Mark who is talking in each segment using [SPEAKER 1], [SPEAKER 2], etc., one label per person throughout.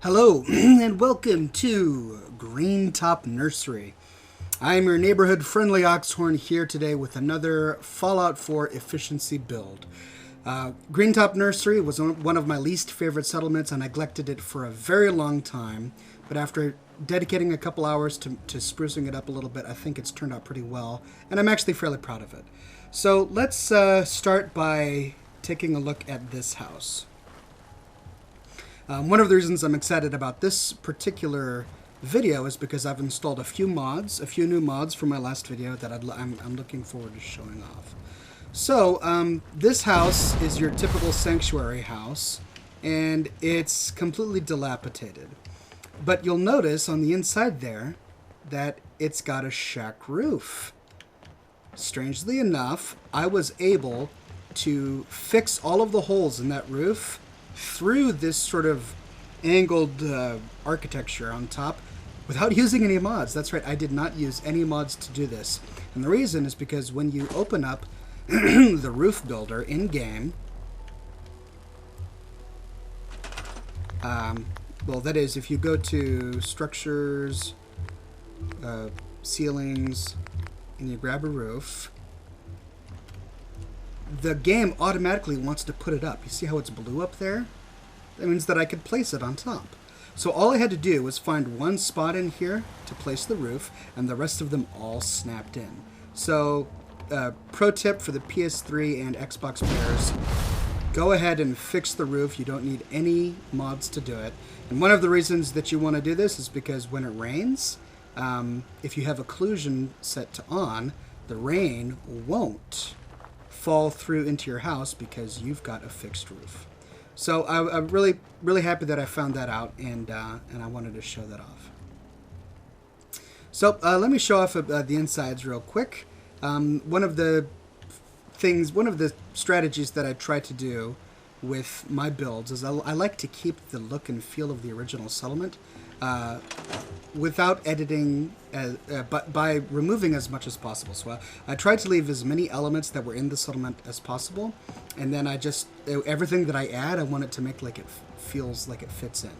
[SPEAKER 1] Hello, and welcome to Greentop Nursery. I am your neighborhood friendly Oxhorn here today with another Fallout 4 efficiency build. Greentop Nursery was one of my least favorite settlements. I neglected it for a very long time, but after dedicating a couple hours to sprucing it up a little bit, I think it's turned out pretty well, and I'm actually fairly proud of it. So let's start by taking a look at this house. One of the reasons I'm excited about this particular video is because I've installed a few new mods from my last video that I'm looking forward to showing off. So, this house is your typical sanctuary house, and it's completely dilapidated. But you'll notice on the inside there that it's got a shack roof. Strangely enough, I was able to fix all of the holes in that roof through this sort of angled architecture on top without using any mods. That's right, I did not use any mods to do this. And the reason is because when you open up the roof builder in-game, well, that is, if you go to structures, ceilings, and you grab a roof, the game automatically wants to put it up. You see how it's blue up there? That means that I could place it on top. So all I had to do was find one spot in here to place the roof, and the rest of them all snapped in. So, pro tip for the PS3 and Xbox players, go ahead and fix the roof. You don't need any mods to do it. And one of the reasons that you want to do this is because when it rains, if you have occlusion set to on, the rain won't fall through into your house because you've got a fixed roof. So I'm really happy that I found that out, and I wanted to show that off. So let me show off the insides real quick. One of the strategies that I try to do with my builds is I like to keep the look and feel of the original settlement without editing, but by removing as much as possible. So I tried to leave as many elements that were in the settlement as possible, and then everything that I add, I want it to make like it feels like it fits in.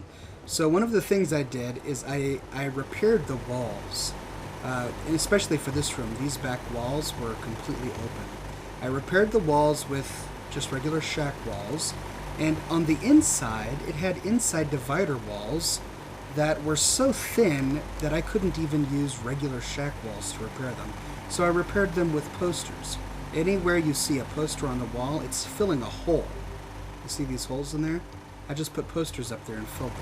[SPEAKER 1] So one of the things I did is I repaired the walls, and especially for this room, these back walls were completely open. I repaired the walls with just regular shack walls, and on the inside, it had inside divider walls that were so thin that I couldn't even use regular shack walls to repair them. So I repaired them with posters. Anywhere you see a poster on the wall, it's filling a hole. You see these holes in there? I just put posters up there and filled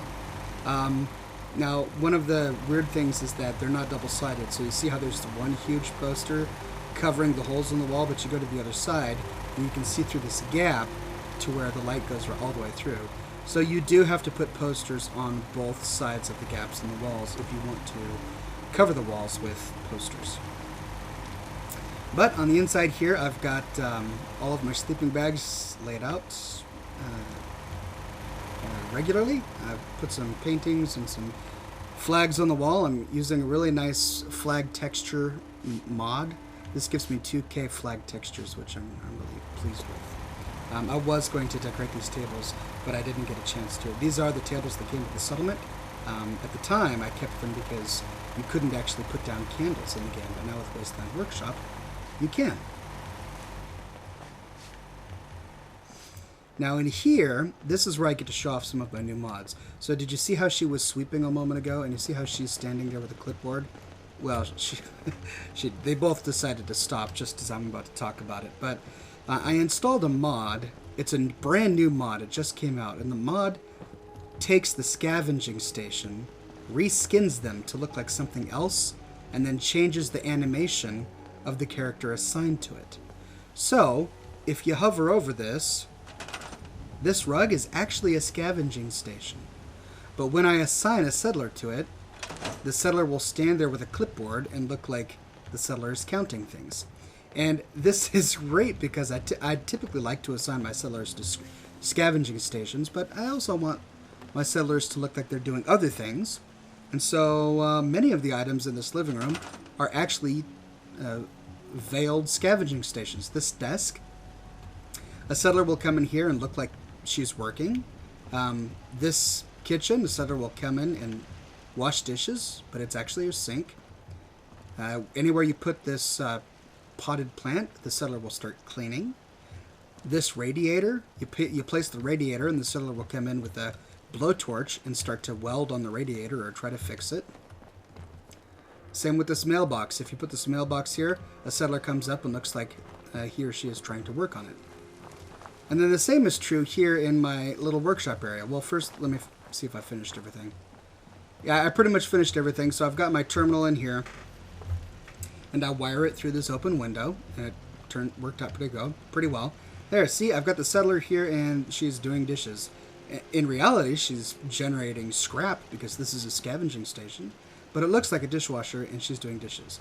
[SPEAKER 1] them. Now, one of the weird things is that they're not double-sided. So you see how there's one huge poster covering the holes in the wall, but you go to the other side, and you can see through this gap to where the light goes all the way through. So you do have to put posters on both sides of the gaps in the walls if you want to cover the walls with posters. But on the inside here, I've got all of my sleeping bags laid out regularly. I've put some paintings and some flags on the wall. I'm using a really nice flag texture mod. This gives me 2K flag textures, which I'm really pleased with. I was going to decorate these tables, but I didn't get a chance to. These are the tables that came with the settlement. At the time, I kept them because you couldn't actually put down candles in the game, but now with Wasteland Workshop, you can. Now in here, this is where I get to show off some of my new mods. So did you see how she was sweeping a moment ago, and you see how she's standing there with a clipboard? Well, they both decided to stop just as I'm about to talk about it, but I installed a mod. It's a brand new mod. It just came out. And the mod takes the scavenging station, reskins them to look like something else, and then changes the animation of the character assigned to it. So, if you hover over this rug is actually a scavenging station. But when I assign a settler to it, the settler will stand there with a clipboard and look like the settler is counting things. And this is great because I typically like to assign my settlers to scavenging stations, but I also want my settlers to look like they're doing other things. And so many of the items in this living room are actually veiled scavenging stations. This desk, a settler will come in here and look like she's working. This kitchen, the settler will come in and wash dishes, but it's actually a sink. Anywhere you put this potted plant, the settler will start cleaning. This radiator, you place the radiator and the settler will come in with a blowtorch and start to weld on the radiator or try to fix it. Same with this mailbox. If you put this mailbox here, a settler comes up and looks like he or she is trying to work on it. And then the same is true here in my little workshop area. Well, first, let me see if I finished everything. Yeah, I pretty much finished everything. So I've got my terminal in here, and I wire it through this open window, and it worked out pretty well. There, see, I've got the settler here, and she's doing dishes. In reality, she's generating scrap because this is a scavenging station, but it looks like a dishwasher, and she's doing dishes.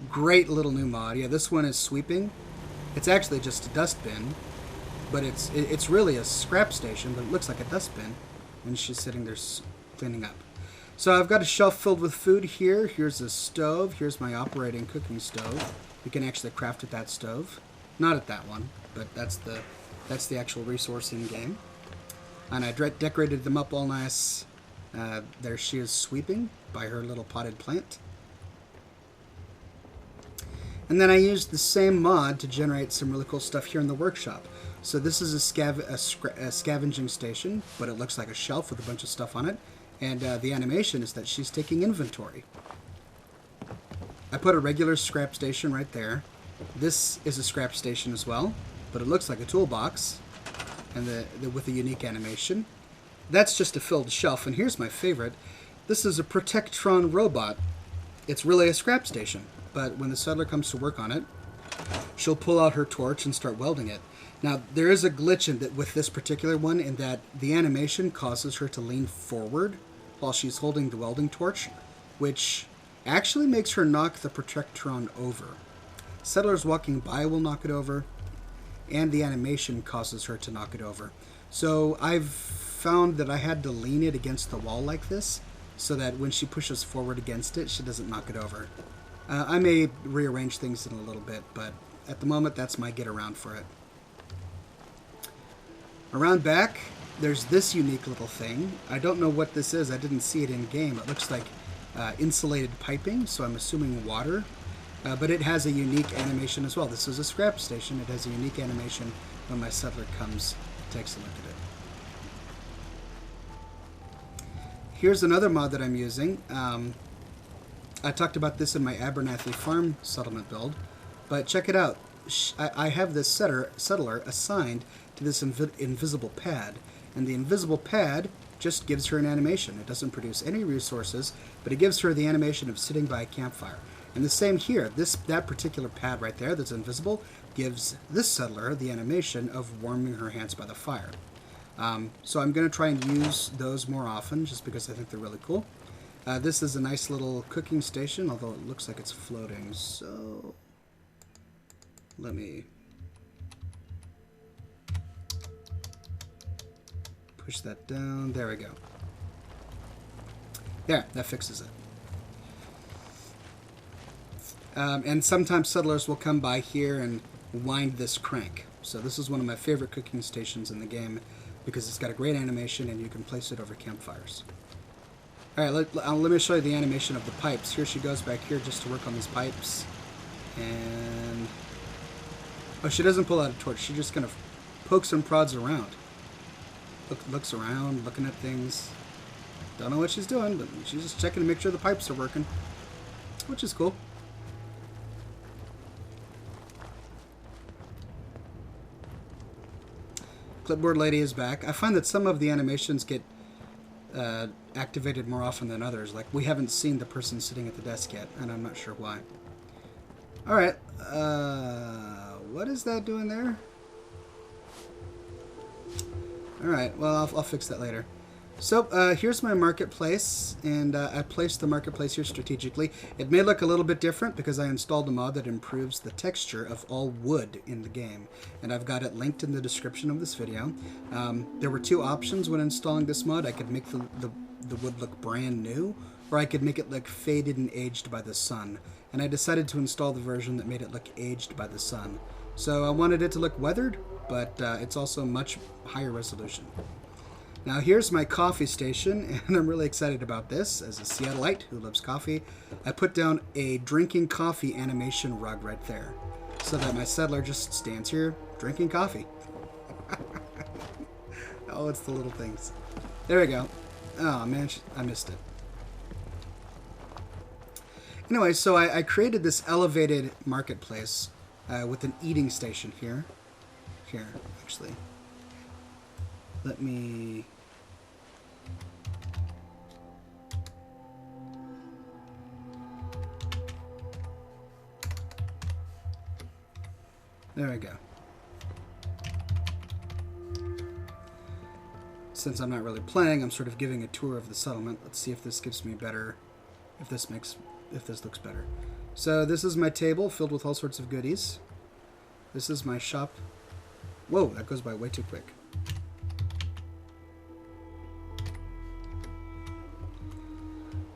[SPEAKER 1] Great little new mod. Yeah, this one is sweeping. It's actually just a dustbin, but it's really a scrap station, but it looks like a dustbin, and she's sitting there cleaning up. So I've got a shelf filled with food here. Here's a stove. Here's my operating cooking stove. You can actually craft at that stove. Not at that one, but that's the actual resource in game. And I decorated them up all nice. There she is sweeping by her little potted plant. And then I used the same mod to generate some really cool stuff here in the workshop. So this is a scavenging station, but it looks like a shelf with a bunch of stuff on it. And the animation is that she's taking inventory. I put a regular scrap station right there. This is a scrap station as well, but it looks like a toolbox, and with a unique animation. That's just a filled shelf, and here's my favorite. This is a Protectron robot. It's really a scrap station, but when the settler comes to work on it, she'll pull out her torch and start welding it. Now, there is a glitch with this particular one in that the animation causes her to lean forward while she's holding the welding torch, which actually makes her knock the Protectron over. Settlers walking by will knock it over, and the animation causes her to knock it over. So I've found that I had to lean it against the wall like this, so that when she pushes forward against it, she doesn't knock it over. I may rearrange things in a little bit, but at the moment, that's my get around for it. Around back, there's this unique little thing. I don't know what this is. I didn't see it in game. It looks like insulated piping, so I'm assuming water. But it has a unique animation as well. This is a scrap station. It has a unique animation when my settler comes, takes a look at it. Here's another mod that I'm using. I talked about this in my Abernathy Farm settlement build, but check it out. I have this settler assigned to this invisible pad, and the invisible pad just gives her an animation. It doesn't produce any resources, but it gives her the animation of sitting by a campfire. And the same here. That particular pad right there that's invisible gives this settler the animation of warming her hands by the fire. So I'm going to try and use those more often just because I think they're really cool. This is a nice little cooking station, although it looks like it's floating. So let me push that down. There we go. There, that fixes it. And sometimes settlers will come by here and wind this crank. So this is one of my favorite cooking stations in the game because it's got a great animation and you can place it over campfires. Alright, let me show you the animation of the pipes. Here she goes back here just to work on these pipes. And oh, she doesn't pull out a torch. She just kind of pokes and prods around. Looks around, looking at things. Don't know what she's doing, but she's just checking to make sure the pipes are working, which is cool. Clipboard lady is back. I find that some of the animations get activated more often than others. Like, we haven't seen the person sitting at the desk yet, and I'm not sure why. Alright, what is that doing there? Alright, well, I'll fix that later. So, here's my marketplace, and I placed the marketplace here strategically. It may look a little bit different because I installed a mod that improves the texture of all wood in the game, and I've got it linked in the description of this video. There were two options when installing this mod. I could make the wood look brand new, or I could make it look faded and aged by the sun, and I decided to install the version that made it look aged by the sun. So I wanted it to look weathered, but it's also much higher resolution. Now here's my coffee station, and I'm really excited about this. As a Seattleite who loves coffee, I put down a drinking coffee animation rug right there, so that my settler just stands here drinking coffee. Oh, it's the little things. There we go. Oh man, I missed it. Anyway, so I created this elevated marketplace with an eating station here. Here, actually. Let me... There we go. Since I'm not really playing, I'm sort of giving a tour of the settlement. Let's see if this gives me better, if this looks better. So this is my table filled with all sorts of goodies. This is my shop. Whoa, that goes by way too quick.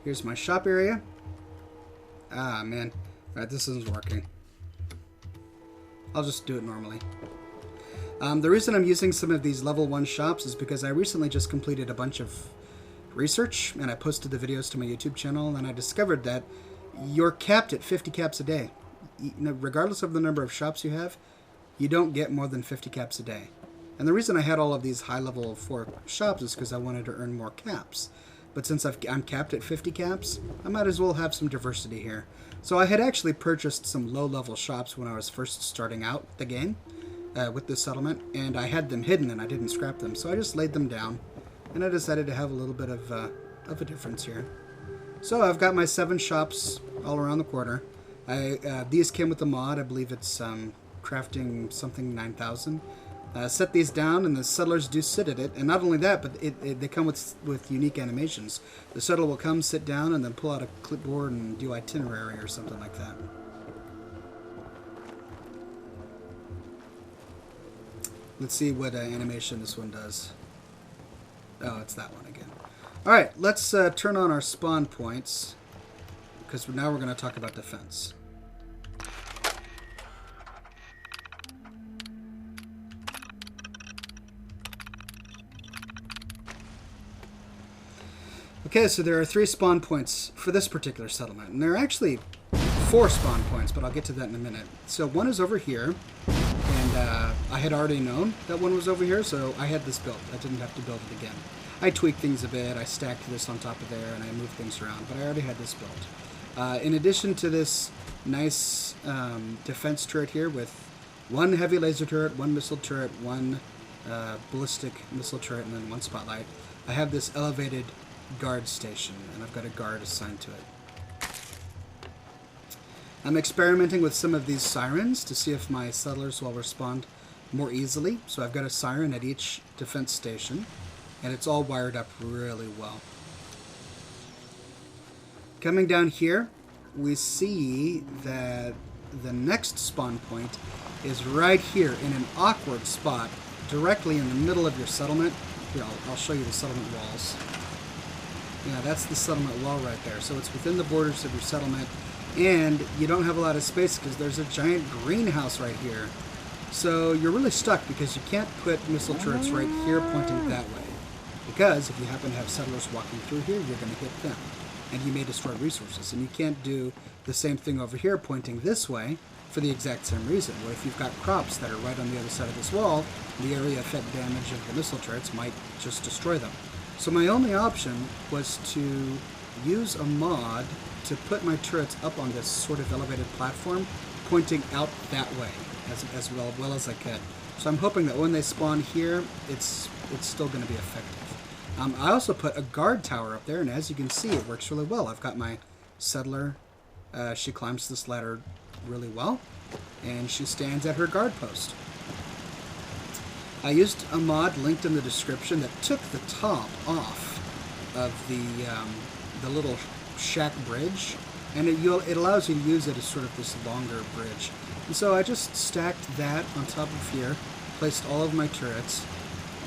[SPEAKER 1] Here's my shop area. Ah, man. Alright, this isn't working. I'll just do it normally. The reason I'm using some of these level 1 shops is because I recently just completed a bunch of research, and I posted the videos to my YouTube channel, and I discovered that you're capped at 50 caps a day. Regardless of the number of shops you have, you don't get more than 50 caps a day. And the reason I had all of these high-level 4 shops is because I wanted to earn more caps. But since I'm capped at 50 caps, I might as well have some diversity here. So I had actually purchased some low-level shops when I was first starting out the game with this settlement, and I had them hidden and I didn't scrap them. So I just laid them down, and I decided to have a little bit of a difference here. So I've got my 7 shops all around the corner. These came with the mod. I believe it's crafting something 9,000. Set these down, and the settlers do sit at it. And not only that, but they come with unique animations. The settler will come, sit down, and then pull out a clipboard and do itinerary or something like that. Let's see what animation this one does. Oh, it's that one again. All right, let's turn on our spawn points, because now we're going to talk about defense. Okay, so there are 3 spawn points for this particular settlement, and there are actually 4 spawn points, but I'll get to that in a minute. So one is over here, and I had already known that one was over here, so I had this built. I didn't have to build it again. I tweaked things a bit, I stacked this on top of there, and I moved things around, but I already had this built. In addition to this nice defense turret here with 1 heavy laser turret, 1 missile turret, 1 ballistic missile turret, and then 1 spotlight, I have this elevated guard station, and I've got a guard assigned to it. I'm experimenting with some of these sirens to see if my settlers will respond more easily. So I've got a siren at each defense station, and it's all wired up really well. Coming down here, we see that the next spawn point is right here in an awkward spot, directly in the middle of your settlement. Here, I'll show you the settlement walls. Yeah, that's the settlement wall right there. So it's within the borders of your settlement, and you don't have a lot of space because there's a giant greenhouse right here. So you're really stuck because you can't put missile turrets right here pointing that way. Because if you happen to have settlers walking through here, you're going to hit them, and you may destroy resources. And you can't do the same thing over here pointing this way for the exact same reason. What if you've got crops that are right on the other side of this wall, the area effect damage of the missile turrets might just destroy them. So my only option was to use a mod to put my turrets up on this sort of elevated platform, pointing out that way as well as I could. So I'm hoping that when they spawn here, it's still going to be effective. I also put a guard tower up there, and as you can see, it works really well. I've got my settler. She climbs this ladder really well, and she stands at her guard post. I used a mod linked in the description that took the top off of the little shack bridge, and it allows you to use it as sort of this longer bridge. And so I just stacked that on top of here, placed all of my turrets,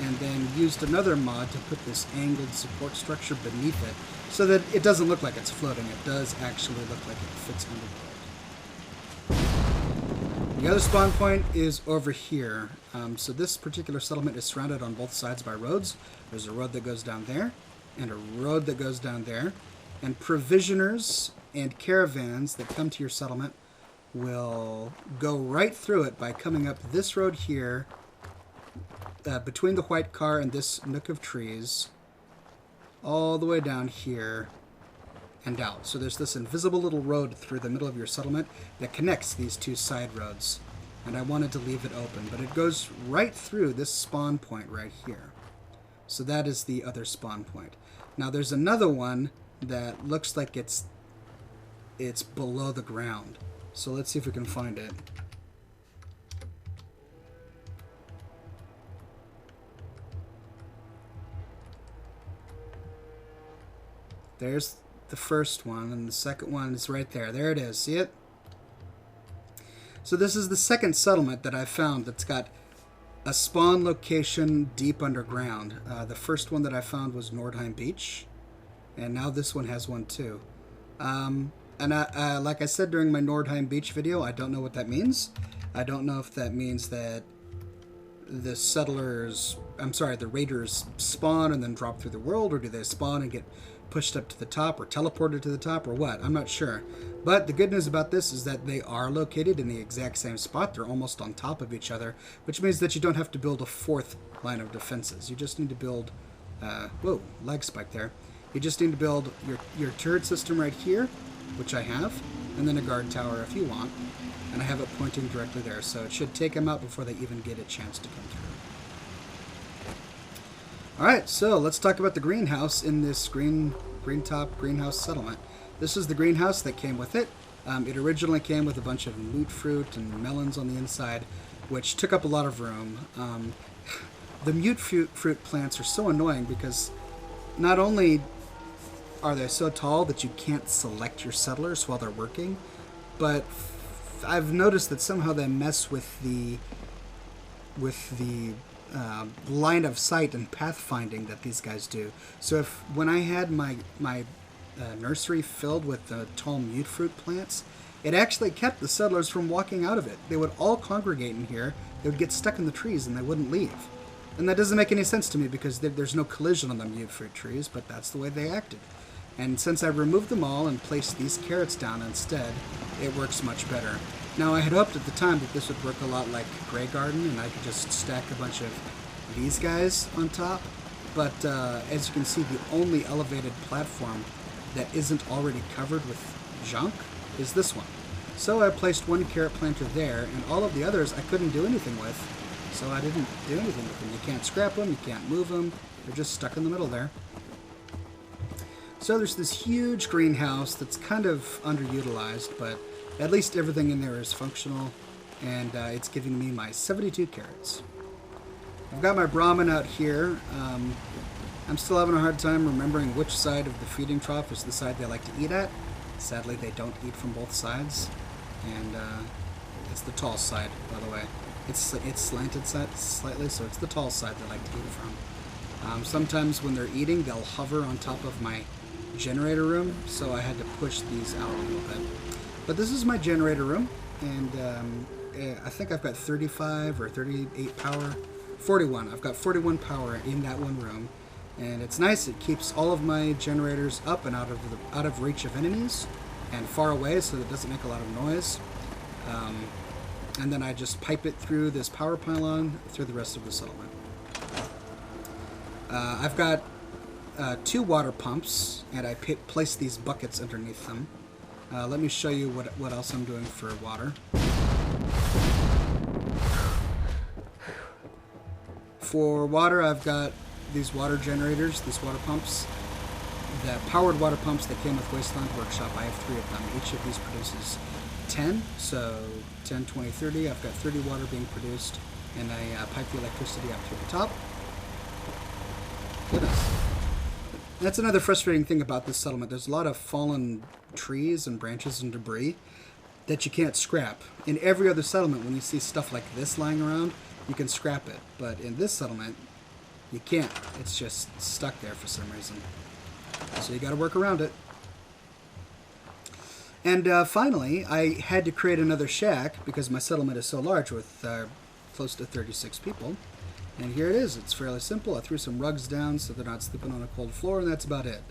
[SPEAKER 1] and then used another mod to put this angled support structure beneath it so that it doesn't look like it's floating. It does actually look like it fits under the The other spawn point is over here. So this particular settlement is surrounded on both sides by roads. There's a road that goes down there, and a road that goes down there. And provisioners and caravans that come to your settlement will go right through it by coming up this road here, between the white car and this nook of trees, all the way down here and out. So there's this invisible little road through the middle of your settlement that connects these two side roads. And I wanted to leave it open, but it goes right through this spawn point right here. So that is the other spawn point. Now there's another one that looks like it's below the ground. So let's see if we can find it. There's the first one, and the second one is right there. There it is. See it? So this is the second settlement that I found that's got a spawn location deep underground. The first one that I found was Nordheim Beach, and now this one has one too. And like I said during my Nordheim Beach video, I don't know what that means. I don't know if that means that the raiders spawn and then drop through the world, or do they spawn and get pushed up to the top or teleported to the top or what? I'm not sure. But the good news about this is that they are located in the exact same spot. They're almost on top of each other, which means that you don't have to build a fourth line of defenses. You just need to build... whoa, lag spike there. You just need to build your turret system right here, which I have, and then a guard tower if you want. And I have it pointing directly there, so it should take them out before they even get a chance to come through. Alright, so let's talk about the greenhouse in this Greentop greenhouse settlement. This is the greenhouse that came with it. It originally came with a bunch of moot fruit and melons on the inside, which took up a lot of room. The mute fruit plants are so annoying because not only are they so tall that you can't select your settlers while they're working, but I've noticed that somehow they mess with the line of sight and pathfinding that these guys do. So when I had my nursery filled with the tall mute fruit plants, it actually kept the settlers from walking out of it. They would all congregate in here, they would get stuck in the trees and they wouldn't leave. And that doesn't make any sense to me because there's no collision on the mute fruit trees, but that's the way they acted. And since I removed them all and placed these carrots down instead, it works much better. Now, I had hoped at the time that this would work a lot like Grey Garden, and I could just stack a bunch of these guys on top. But as you can see, the only elevated platform that isn't already covered with junk is this one. So I placed one carrot planter there, and all of the others I couldn't do anything with. So I didn't do anything with them. You can't scrap them, you can't move them. They're just stuck in the middle there. So there's this huge greenhouse that's kind of underutilized, but at least everything in there is functional, and it's giving me my 72 carrots. I've got my Brahmin out here. I'm still having a hard time remembering which side of the feeding trough is the side they like to eat at. Sadly, they don't eat from both sides, and it's the tall side, by the way. It's slanted slightly, so it's the tall side they like to eat from. Sometimes when they're eating, they'll hover on top of my generator room, so I had to push these out a little bit. But this is my generator room, and I think I've got 35 or 38 power. 41. I've got 41 power in that one room, and it's nice. It keeps all of my generators up and out of reach of enemies and far away, so that it doesn't make a lot of noise. And then I just pipe it through this power pylon through the rest of the settlement. I've got 2 water pumps, and I place these buckets underneath them. Let me show you what else I'm doing for water. For water, I've got these water generators, these water pumps. The powered water pumps that came with Wasteland Workshop, I have 3 of them. Each of these produces 10, so 10, 20, 30. I've got 30 water being produced, and I pipe the electricity up through the top. Goodness. That's another frustrating thing about this settlement. There's a lot of fallen trees and branches and debris that you can't scrap. In every other settlement, when you see stuff like this lying around, you can scrap it. But in this settlement, you can't. It's just stuck there for some reason. So you got to work around it. And finally, I had to create another shack because my settlement is so large with close to 36 people. And here it is. It's fairly simple. I threw some rugs down so they're not sleeping on a cold floor, and that's about it.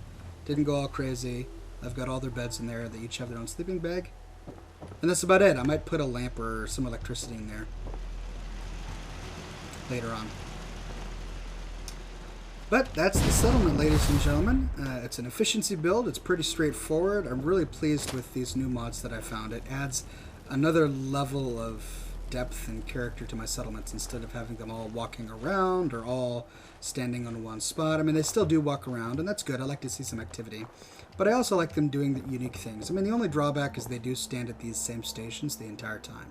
[SPEAKER 1] Didn't go all crazy. I've got all their beds in there. They each have their own sleeping bag. And that's about it. I might put a lamp or some electricity in there later on. But that's the settlement, ladies and gentlemen. It's an efficiency build. It's pretty straightforward. I'm really pleased with these new mods that I found. It adds another level of depth and character to my settlements instead of having them all walking around or all standing on one spot. I mean, they still do walk around, and that's good. I like to see some activity. But I also like them doing the unique things. I mean, the only drawback is they do stand at these same stations the entire time,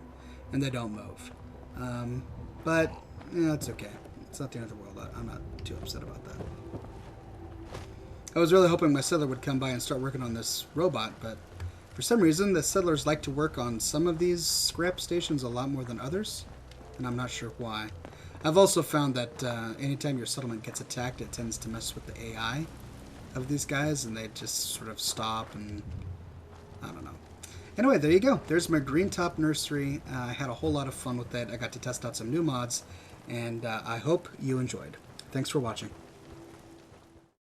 [SPEAKER 1] and they don't move. But, yeah, it's okay. It's not the end of the world. I'm not too upset about that. I was really hoping my settler would come by and start working on this robot, but for some reason, the settlers like to work on some of these scrap stations a lot more than others, and I'm not sure why. I've also found that anytime your settlement gets attacked, it tends to mess with the AI of these guys, and they just sort of stop, and I don't know. Anyway, there you go. There's my Greentop Nursery. I had a whole lot of fun with it. I got to test out some new mods, and I hope you enjoyed. Thanks for watching.